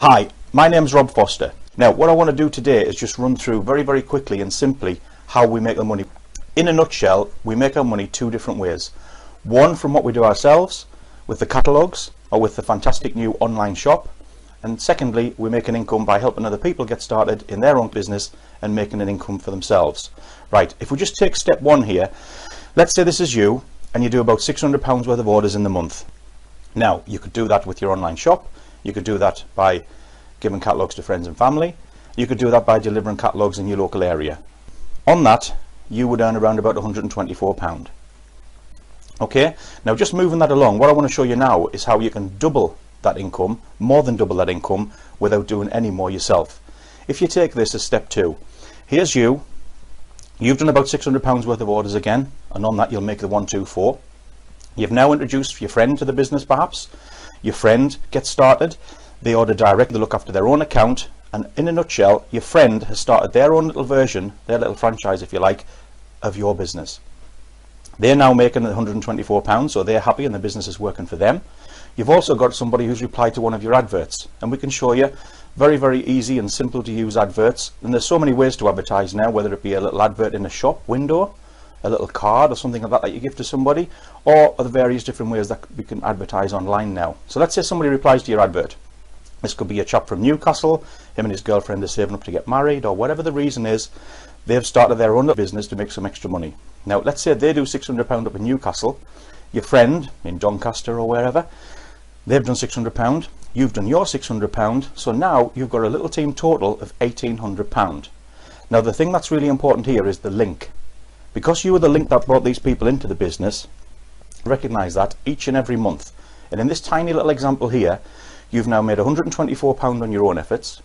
Hi, my name's Rob Foster. Now what I want to do today is just run through very quickly and simply how we make the money. In a nutshell, we make our money two different ways. One, from what we do ourselves with the catalogues or with the fantastic new online shop, and secondly, we make an income by helping other people get started in their own business and making an income for themselves. Right, if we just take step one here, let's say this is you and you do about £600 worth of orders in the month. Now you could do that with your online shop, you could do that by giving catalogues to friends and family, you could do that by delivering catalogues in your local area. On that you would earn around about £124. Okay, now just moving that along, what I want to show you now is how you can double that income, more than double that income, without doing any more yourself. If you take this as step two, here's you've done about £600 worth of orders again, and on that you'll make the 124. You've now introduced your friend to the business perhaps, your friend gets started, they order direct, they look after their own account, and in a nutshell, your friend has started their own little version, their little franchise if you like, of your business. They're now making £124, so they're happy and the business is working for them. You've also got somebody who's replied to one of your adverts, and we can show you very easy and simple to use adverts. And there's so many ways to advertise now, whether it be a little advert in a shop window, a little card or something like that you give to somebody, or the various different ways that we can advertise online now. So let's say somebody replies to your advert. This could be a chap from Newcastle, him and his girlfriend are saving up to get married, or whatever the reason is, they've started their own business to make some extra money. Now let's say they do £600 up in Newcastle, your friend in Doncaster or wherever, they've done £600, you've done your £600, so now you've got a little team total of £1,800. Now the thing that's really important here is the link. Because you were the link that brought these people into the business, recognise that each and every month. And in this tiny little example here, you've now made £124 on your own efforts,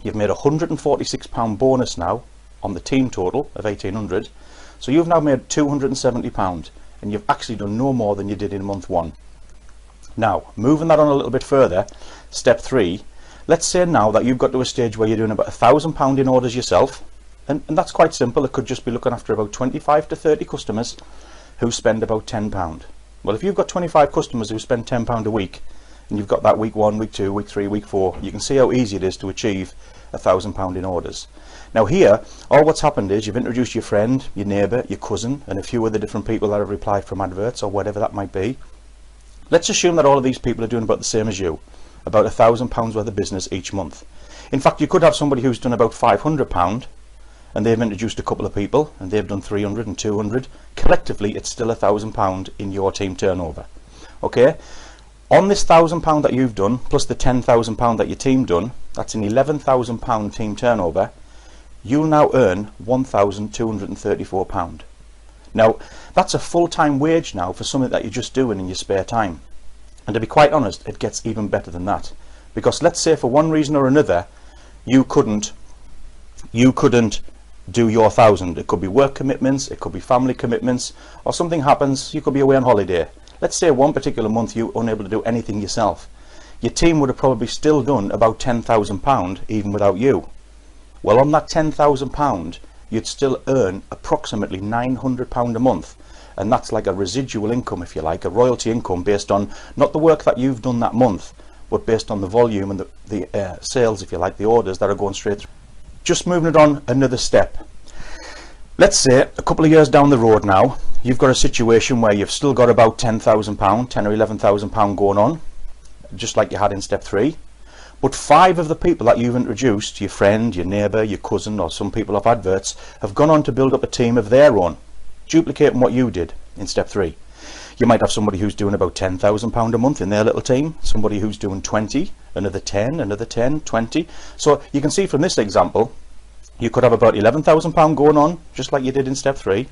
you've made £146 bonus now on the team total of 1,800, so you've now made £270, and you've actually done no more than you did in month one. Now, moving that on a little bit further, step three, let's say now that you've got to a stage where you're doing about £1,000 in orders yourself, and that's quite simple. It could just be looking after about 25 to 30 customers who spend about £10. Well, if you've got 25 customers who spend £10 a week, and you've got that week 1, week 2, week 3, week 4, you can see how easy it is to achieve £1,000 in orders. Now here, all what's happened is you've introduced your friend, your neighbour, your cousin, and a few other different people that have replied from adverts or whatever that might be. Let's assume that all of these people are doing about the same as you, about £1,000 worth of business each month. In fact, you could have somebody who's done about £500 and they've introduced a couple of people and they've done 300 and 200. Collectively, it's still £1,000 in your team turnover. Okay? On this £1,000 that you've done, plus the £10,000 that your team done, that's an £11,000 team turnover. You'll now earn £1,234. Now, that's a full-time wage now for something that you're just doing in your spare time. And to be quite honest, it gets even better than that. Because let's say for one reason or another, you couldn't do your 1,000. It could be work commitments, it could be family commitments, or something happens, you could be away on holiday. Let's say one particular month you were unable to do anything yourself. Your team would have probably still done about £10,000 even without you. Well, on that £10,000, you'd still earn approximately £900 a month, and that's like a residual income, if you like, a royalty income based on not the work that you've done that month, but based on the volume and the sales, if you like, the orders that are going straight through. Just moving it on another step. Let's say a couple of years down the road now, you've got a situation where you've still got about £10,000, £10,000 or £11,000 going on, just like you had in step three. But 5 of the people that you've introduced, your friend, your neighbour, your cousin, or some people off adverts, have gone on to build up a team of their own, duplicating what you did in step 3. You might have somebody who's doing about £10,000 a month in their little team, somebody who's doing 20, another 10, another 10, 20. So you can see from this example, you could have about £11,000 going on, just like you did in step 3,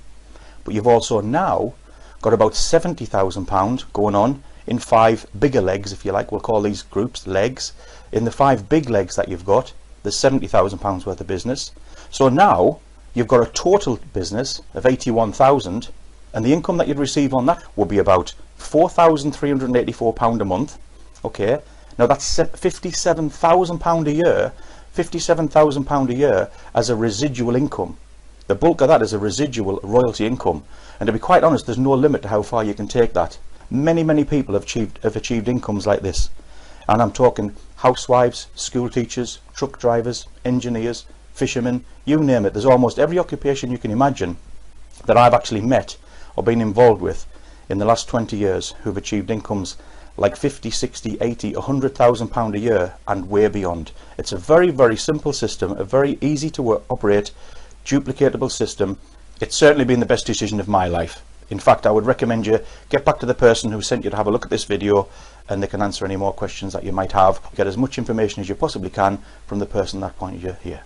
but you've also now got about £70,000 going on in 5 bigger legs, if you like. We'll call these groups legs. In the 5 big legs that you've got, there's £70,000 worth of business. So now you've got a total business of 81,000, and the income that you'd receive on that will be about £4,384 a month. Okay, now that's £57,000 a year, £57,000 a year as a residual income. The bulk of that is a residual royalty income, and to be quite honest, there's no limit to how far you can take that. Many people have achieved incomes like this, And I'm talking housewives, school teachers, truck drivers, engineers, fishermen, you name it. There's almost every occupation you can imagine that I've actually met or been involved with in the last 20 years who've achieved incomes like 50, 60, 80, £100,000 a year and way beyond. It's a very, very simple system, a very easy to operate, duplicatable system. It's certainly been the best decision of my life. In fact, I would recommend you get back to the person who sent you to have a look at this video, and they can answer any more questions that you might have. Get as much information as you possibly can from the person that pointed you here.